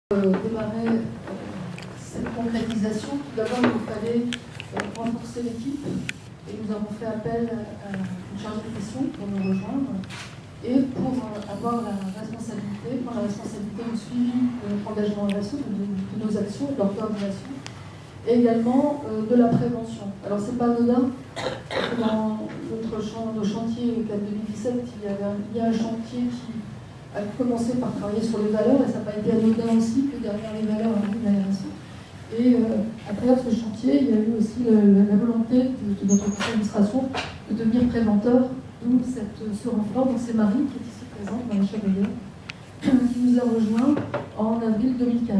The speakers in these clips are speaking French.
Démarrer cette concrétisation, tout d'abord il fallait renforcer l'équipe et nous avons fait appel à une chargée de mission pour nous rejoindre et pour avoir la responsabilité, prendre la responsabilité du suivi de notre engagement RSE, de nos actions, de leur coordination et également de la prévention. Alors c'est pas anodin, dans nos chantiers CAP 2017, il y a un chantier qui a commencé par travailler sur les valeurs, et ça n'a pas été anodin aussi que derrière les valeurs arrive la RSE. Et à travers ce chantier, il y a eu aussi la volonté de notre conseil d'administration de devenir préventeur, d'où ce renfort. Donc c'est Marie qui est ici présente, Marie Chagouillet, qui nous a rejoint en avril 2015.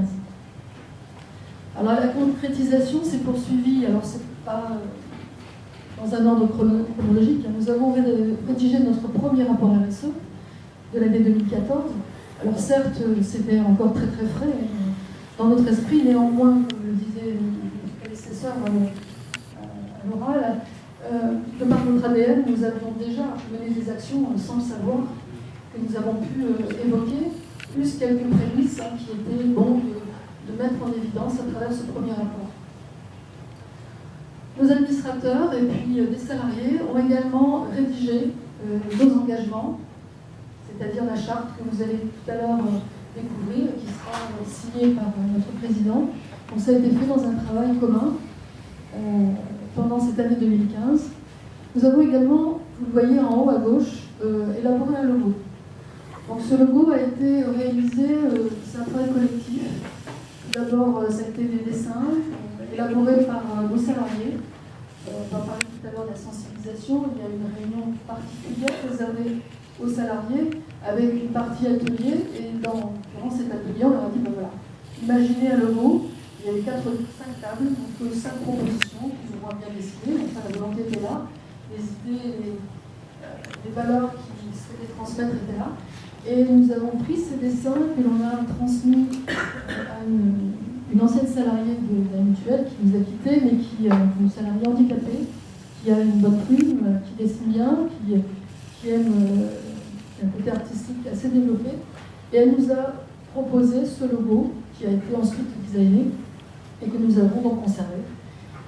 Alors la concrétisation s'est poursuivie, alors c'est pas dans un ordre chronologique, nous avons rédigé notre premier rapport RSE de l'année 2014. Alors certes, c'était encore très très frais dans notre esprit, néanmoins, comme le disait le prédécesseur à l'oral, de par notre ADN, nous avions déjà mené des actions sans le savoir, que nous avons pu évoquer, plus quelques prémices qui étaient bons de mettre en évidence à travers ce premier rapport. Nos administrateurs et puis des salariés ont également rédigé nos engagements, c'est-à-dire la charte que vous allez tout à l'heure découvrir, qui sera signée par notre président. Donc ça a été fait dans un travail commun pendant cette année 2015. Nous avons également, vous le voyez en haut à gauche, élaboré un logo. Donc ce logo a été réalisé, c'est un travail collectif. D'abord, ça a été des dessins élaborés par nos salariés. On va parler tout à l'heure de la sensibilisation. Il y a une réunion particulière réservée aux salariés avec une partie atelier, et durant cet atelier on leur a dit voilà, imaginez un logo, il y avait 5 tables, donc 5 propositions qui seront bien dessinées, enfin la volonté était là, les idées, les valeurs qui se faisaient transmettre étaient là, et nous avons pris ces dessins que l'on a transmis à une ancienne salariée de la mutuelle qui nous a quittés, mais qui est une salariée handicapée, qui a une bonne plume, qui dessine bien, qui aime un côté artistique assez développé, et elle nous a proposé ce logo qui a été ensuite designé et que nous avons donc conservé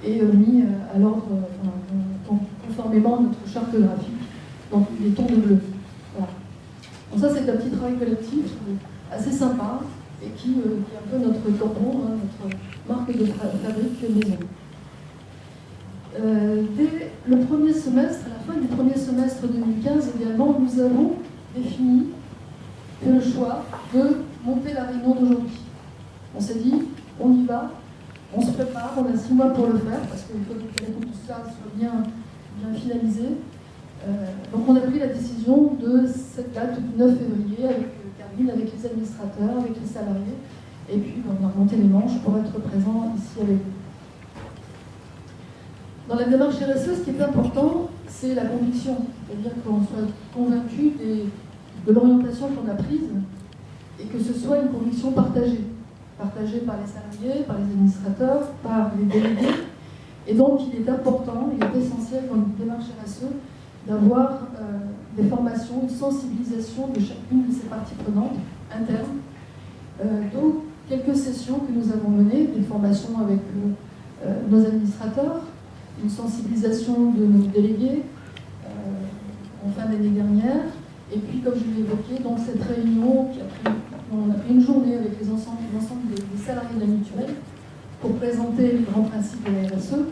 et mis à l'ordre conformément à notre charte graphique dans les tons de bleu. Voilà. Donc ça c'est un petit travail collectif assez sympa et qui est un peu notre tampon, notre marque de fabrique maison. Dès le premier semestre, à la fin du premier semestre 2015 également, nous avons défini que le choix de monter la réunion d'aujourd'hui. On s'est dit, on y va, on se prépare, on a 6 mois pour le faire, parce qu'il faut que tout ça soit bien finalisé. Donc on a pris la décision de cette date du 9 février avec Carmine, avec les administrateurs, avec les salariés, et puis on a remonté les manches pour être présent ici avec vous. Dans la démarche RSE, ce qui est important, c'est la conviction, c'est-à-dire qu'on soit convaincu de l'orientation qu'on a prise et que ce soit une conviction partagée par les salariés, par les administrateurs, par les délégués. Et donc il est important, il est essentiel dans une démarche RSE d'avoir des formations, une sensibilisation de chacune de ces parties prenantes internes. Donc quelques sessions que nous avons menées, des formations avec nos administrateurs, une sensibilisation de nos délégués en fin d'année dernière, et puis comme je l'ai évoqué, donc cette réunion on a pris une journée avec l'ensemble des salariés de la mutuelle pour présenter les grands principes de la RSE,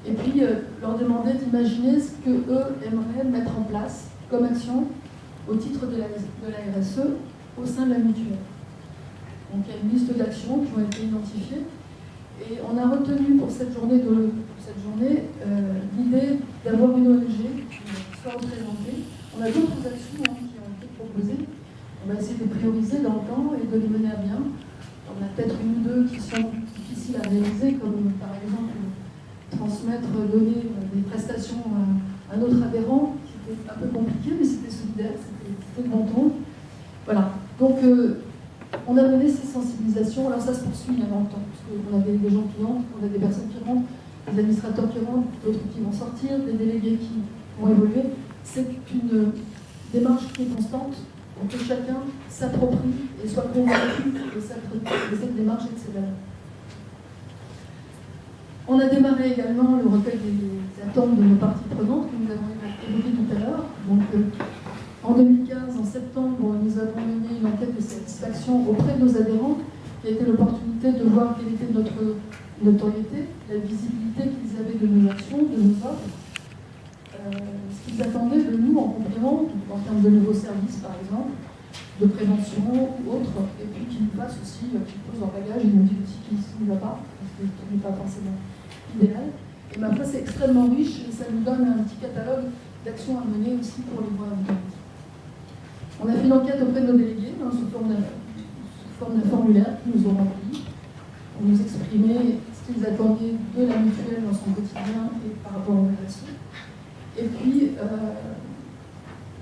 et puis leur demander d'imaginer ce qu'eux aimeraient mettre en place comme action au titre de la RSE au sein de la mutuelle. Donc il y a une liste d'actions qui ont été identifiées. Et on a retenu pour cette journée l'idée d'avoir une ONG qui soit représentée. On a d'autres actions qui ont été proposées. On va essayer de prioriser dans le temps et de les mener à bien. On a peut-être une ou deux qui sont difficiles à réaliser, comme par exemple donner des prestations à notre adhérent, qui était un peu compliqué, mais c'était solidaire, c'était de bon ton. Voilà. Donc, on a mené ces sensibilisations, alors ça se poursuit dans le temps, parce qu'on a des gens qui rentrent, on a des personnes qui rentrent, des administrateurs qui rentrent, d'autres qui vont sortir, des délégués qui vont évoluer. C'est une démarche qui est constante pour que chacun s'approprie et soit convaincu de cette démarche et de ces valeurs. On a démarré également le recueil des attentes de nos parties prenantes que nous avons évoquées tout à l'heure. Donc, en 2015, en septembre, nous avons mené une enquête de satisfaction auprès de nos adhérents, qui a été l'opportunité de voir quelle était notre notoriété, la visibilité qu'ils avaient de nos actions, de nos offres, ce qu'ils attendaient de nous en complément, en termes de nouveaux services par exemple, de prévention ou autres, et puis qu'ils nous fassent aussi, qu'ils posent leur bagage, ils nous disent aussi qu'il ne va pas, parce que ce n'est pas forcément idéal. Et ma foi, c'est extrêmement riche et ça nous donne un petit catalogue d'actions à mener aussi pour les mois à venir. On a fait une enquête auprès de nos délégués, sous forme d'un formulaire qu'ils nous ont rempli, pour nous exprimer ce qu'ils attendaient de la mutuelle dans son quotidien et par rapport aux relations. Et puis,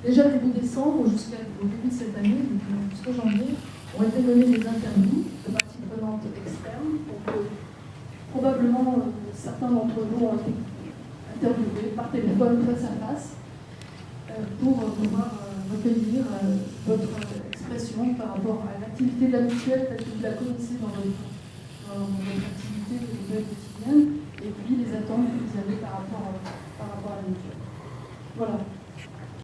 déjà début décembre jusqu'au début de cette année, donc jusqu'au janvier, ont été menées des interviews de parties prenantes externes. Donc, probablement, certains d'entre vous ont été interviewés par téléphone face à face pour pouvoir recueillir votre expression par rapport à l'activité de la mutuelle telle que vous la connaissez dans votre activité quotidienne, et puis les attentes que vous avez par rapport à la mutuelle. Voilà.